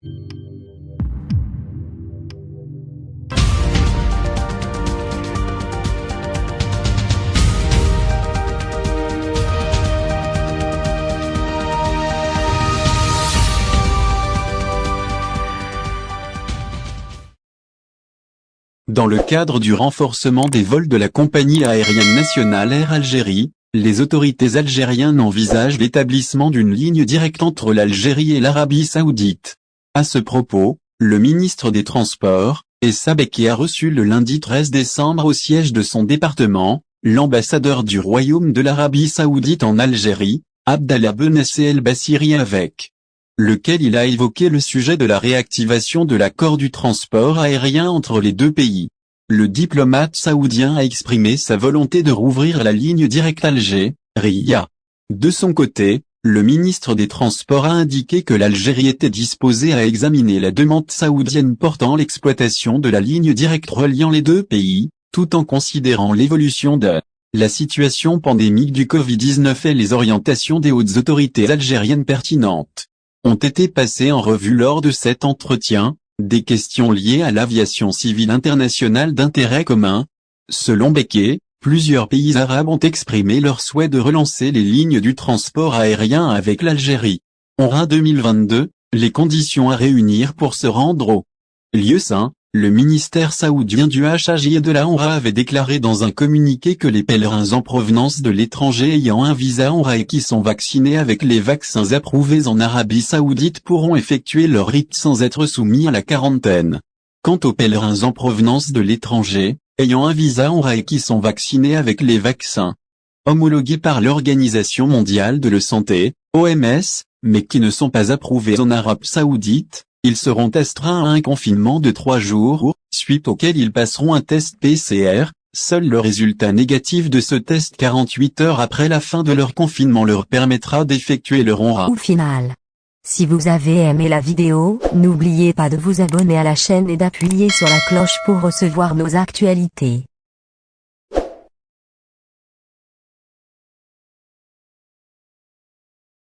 Dans le cadre du renforcement des vols de la compagnie aérienne nationale Air Algérie, les autorités algériennes envisagent l'établissement d'une ligne directe entre l'Algérie et l'Arabie Saoudite. À ce propos, le ministre des Transports, Essa Beki, a reçu le lundi 13 décembre au siège de son département, l'ambassadeur du Royaume de l'Arabie Saoudite en Algérie, Abdallah Benassi El Bassiri, avec lequel il a évoqué le sujet de la réactivation de l'accord du transport aérien entre les deux pays. Le diplomate saoudien a exprimé sa volonté de rouvrir la ligne directe Alger-Riyad. De son côté, le ministre des Transports a indiqué que l'Algérie était disposée à examiner la demande saoudienne portant l'exploitation de la ligne directe reliant les deux pays, tout en considérant l'évolution de la situation pandémique du Covid-19 et les orientations des hautes autorités algériennes pertinentes. Ont été passées en revue lors de cet entretien, des questions liées à l'aviation civile internationale d'intérêt commun. Selon Beki, plusieurs pays arabes ont exprimé leur souhait de relancer les lignes du transport aérien avec l'Algérie. En 2022, les conditions à réunir pour se rendre au lieu saint, le ministère saoudien du Hajj et de la Omra avait déclaré dans un communiqué que les pèlerins en provenance de l'étranger ayant un visa Omra et qui sont vaccinés avec les vaccins approuvés en Arabie Saoudite pourront effectuer leur rite sans être soumis à la quarantaine. Quant aux pèlerins en provenance de l'étranger, ayant un visa Omra et qui sont vaccinés avec les vaccins homologués par l'Organisation mondiale de la santé, OMS, mais qui ne sont pas approuvés en Arabie Saoudite, ils seront astreints à un confinement de 3 jours, suite auquel ils passeront un test PCR. Seul le résultat négatif de ce test 48 heures après la fin de leur confinement leur permettra d'effectuer leur Umra. Au final, si vous avez aimé la vidéo, n'oubliez pas de vous abonner à la chaîne et d'appuyer sur la cloche pour recevoir nos actualités.